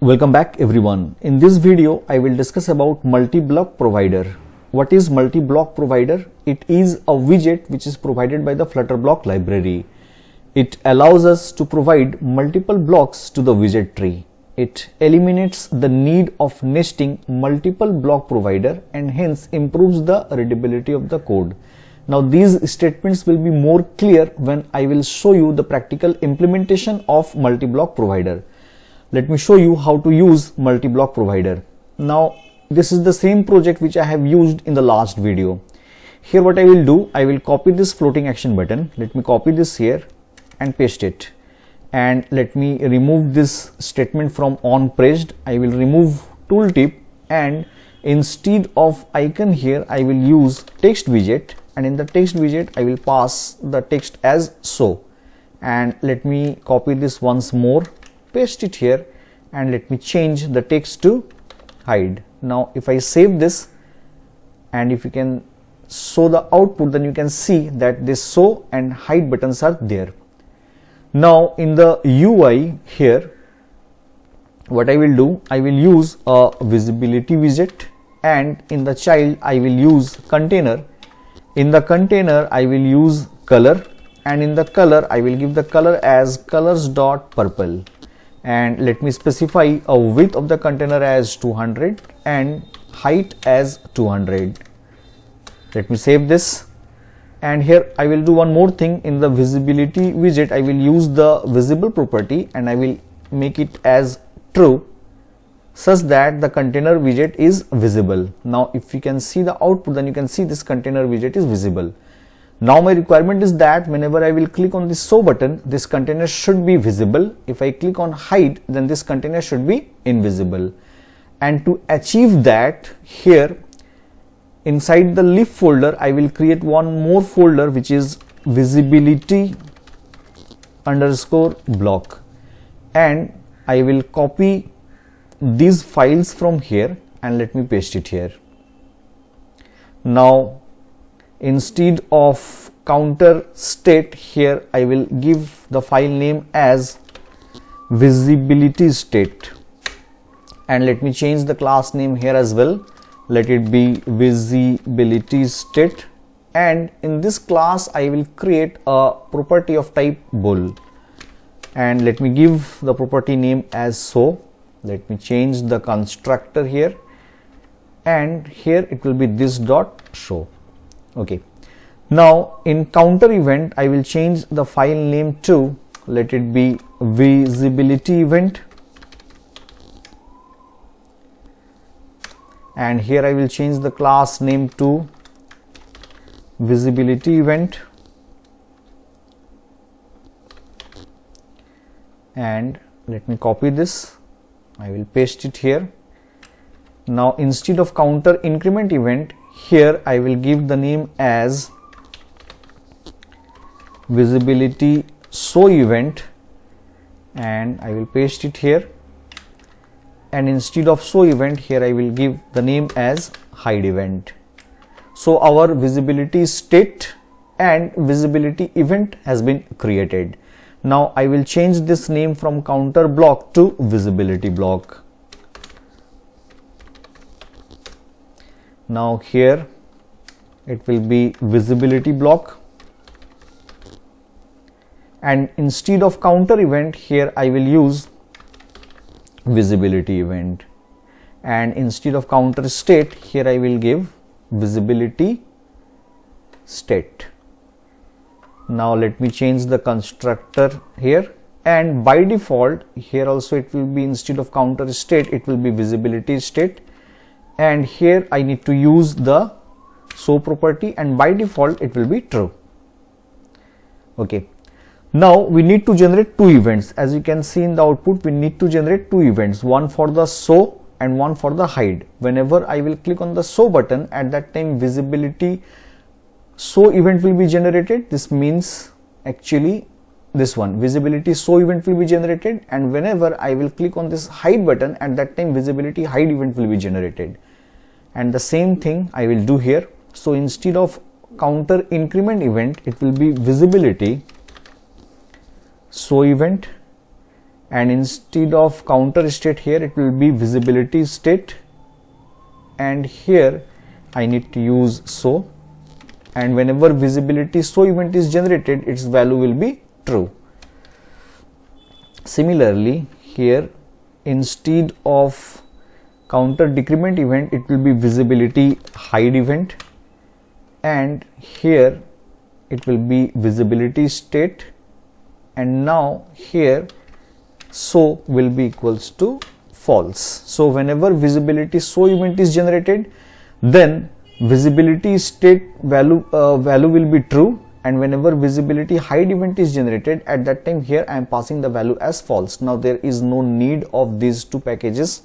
Welcome back everyone. In this video I will discuss about MultiBlocProvider. What is MultiBlocProvider? It is a widget which is provided by the Flutter Bloc library. It allows us to provide multiple blocks to the widget tree. It eliminates the need of nesting multiple block provider and hence improves the readability of the code. Now these statements will be more clear when I will show you the practical implementation of MultiBlocProvider. Let me show you how to use MultiBlocProvider. Now this is the same project which I have used in the last video. Here what I will do, I will copy this floating action button. Let me copy this here and paste it. And let me remove this statement from on pressed. I will remove tooltip and instead of icon here I will use text widget, and in the text widget I will pass the text as so. And let me copy this once more, paste it here, and let me change the text to hide. Now if I save this and if you can show the output, then you can see that this show and hide buttons are there. Now in the UI here what I will do, I will use a visibility widget, and in the child I will use container. In the container I will use color, and in the color I will give the color as colors.purple, and let me specify a width of the container as 200 and height as 200. Let me save this, and here I will do one more thing. In the visibility widget I will use the visible property and I will make it as true such that the container widget is visible. Now if you can see the output, then you can see this container widget is visible. Now my requirement is that whenever I will click on this show button, this container should be visible. If I click on hide, then this container should be invisible. And to achieve that, here inside the lib folder I will create one more folder which is visibility_bloc, and I will copy these files from here and let me paste it here. Now instead of counter state, here I will give the file name as visibility state, and let me change the class name here as well. Let it be visibility state, and in this class I will create a property of type bool, and let me give the property name as so. Let me change the constructor here, and here it will be this dot show. Okay, now in counter event I will change the file name to, let it be visibility event, and here I will change the class name to visibility event, and let me copy this, I will paste it here. Now instead of counter increment event, here I will give the name as visibility show event, and I will paste it here, and instead of show event, here I will give the name as hide event. So our visibility state and visibility event has been created. Now I will change this name from counter block to visibility block. Now here it will be visibility block, and instead of counter event, here I will use visibility event, and instead of counter state, here I will give visibility state. Now let me change the constructor here, and by default here also it will be, instead of counter state it will be visibility state, and here I need to use the show property, and by default it will be true. Okay, now we need to generate two events. As you can see in the output, we need to generate two events, one for the show and one for the hide. Whenever I will click on the show button, at that time visibility show event will be generated. This means actually this one, visibility show event will be generated, and whenever I will click on this hide button, at that time visibility hide event will be generated. And the same thing I will do here. So instead of counter increment event, it will be visibility show event, and instead of counter state here it will be visibility state, and here I need to use show, and whenever visibility show event is generated, its value will be true. Similarly, here instead of counter decrement event it will be visibility hide event, and here it will be visibility state, and now here show will be equals to false. So whenever visibility show event is generated, then visibility state value will be true, and whenever visibility hide event is generated, at that time here I am passing the value as false. Now there is no need of these two packages,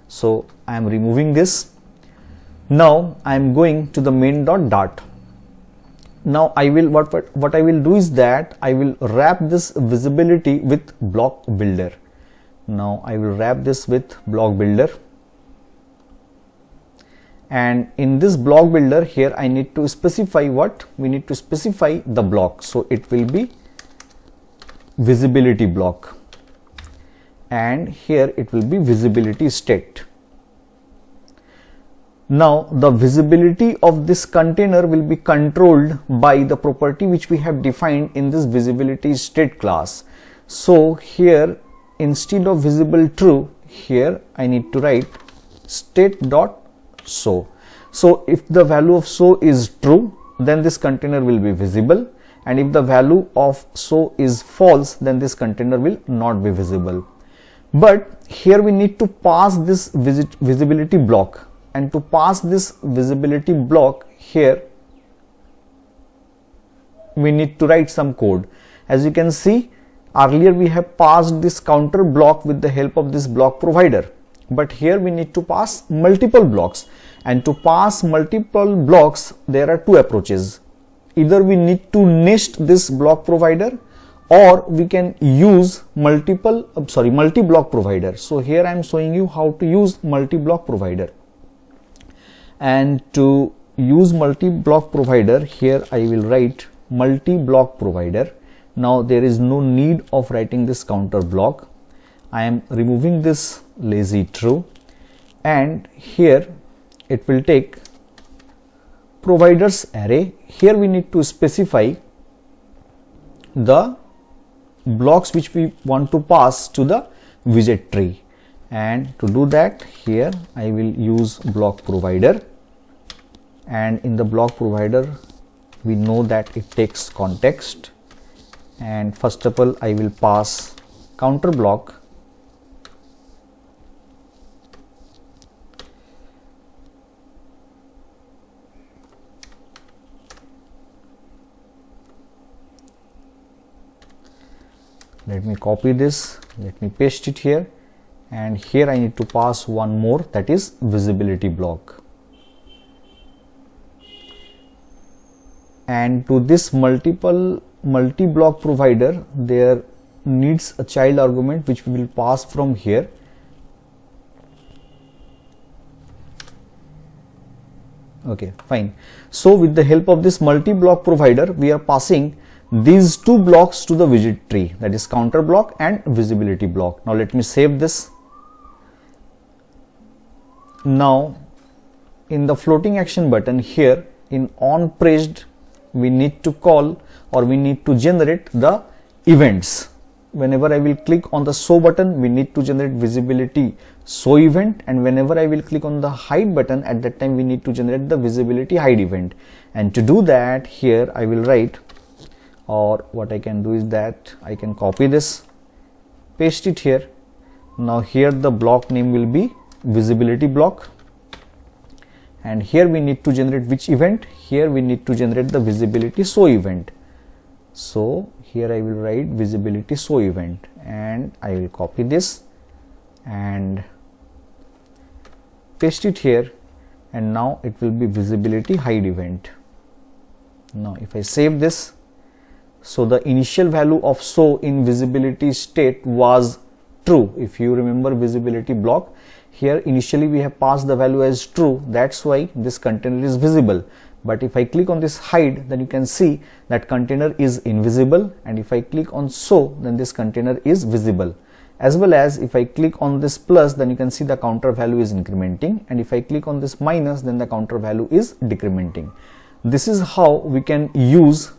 so I am removing this. Now I am going to the main.dart. Now I will what I will do is that I will wrap this visibility with BlocBuilder. Now I will wrap this with BlocBuilder, and in this BlocBuilder here I need to specify what? We need to specify the block. So it will be visibility block, and here it will be visibility state. Now the visibility of this container will be controlled by the property which we have defined in this visibility state class. So here instead of visible true, here I need to write state.show. So if the value of show is true, then this container will be visible, and if the value of show is false, then this container will not be visible. But here we need to pass this visibility block, and to pass this visibility block here we need to write some code. As you can see, earlier we have passed this counter block with the help of this block provider, but here we need to pass multiple blocks, and to pass multiple blocks there are two approaches. Either we need to nest this block provider, or we can use MultiBlocProvider. So here I am showing you how to use MultiBlocProvider. And to use MultiBlocProvider, here I will write MultiBlocProvider. Now there is no need of writing this counter block. I am removing this lazy true, and here it will take providers array. Here we need to specify the blocks which we want to pass to the widget tree, and to do that here I will use block provider, and in the block provider we know that it takes context, and first of all I will pass counter block, let me copy this, let me paste it here, and here I need to pass one more, that is visibility block. And to this multi-block provider there needs a child argument which we will pass from here. Okay, fine. So with the help of this multi-block provider we are passing these two blocks to the widget tree, that is counter block and visibility block. Now let me save this. Now in the floating action button here in on pressed we need to call, or we need to generate the events. Whenever I will click on the show button we need to generate visibility show event, and whenever I will click on the hide button, at that time we need to generate the visibility hide event. And to do that here I will write, or what I can do is that I can copy this, paste it here. Now here the block name will be visibility block, and here we need to generate which event? Here we need to generate the visibility show event. So here I will write visibility show event, and I will copy this and paste it here, and now it will be visibility hide event. Now if I save this, so the initial value of show in visibility state was true. If you remember visibility block, here initially we have passed the value as true, that's why this container is visible. But if I click on this hide, then you can see that container is invisible, and if I click on show, then this container is visible. as well as if I click on this plus, then you can see the counter value is incrementing, and if I click on this minus, then the counter value is decrementing. This is how we can use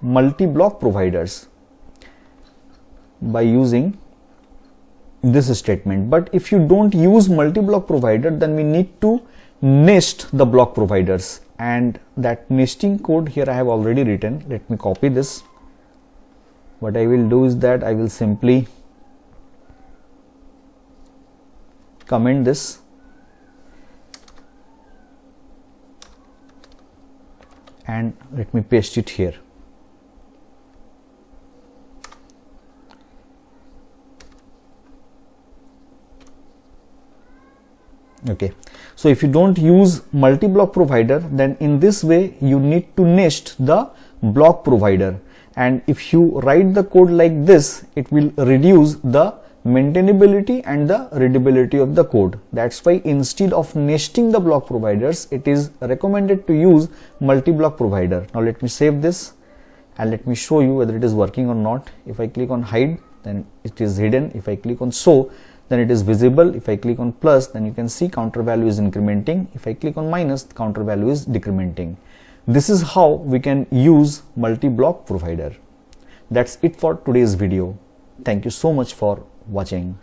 multi-block providers, by using this statement. But if you don't use multi-block provider, then we need to nest the block providers, and that nesting code here I have already written. Let me copy this. What I will do is that I will simply comment this and let me paste it here. Okay, so if you don't use multi-block provider, then in this way you need to nest the block provider, and if you write the code like this, it will reduce the maintainability and the readability of the code. That's why instead of nesting the block providers, it is recommended to use multi-block provider. Now let me save this and let me show you whether it is working or not. If I click on hide, then it is hidden. If I click on show, then it is visible. If I click on plus, then you can see counter value is incrementing. If I click on minus, the counter value is decrementing. This is how we can use multi-block provider. That's it for today's video. Thank you so much for watching.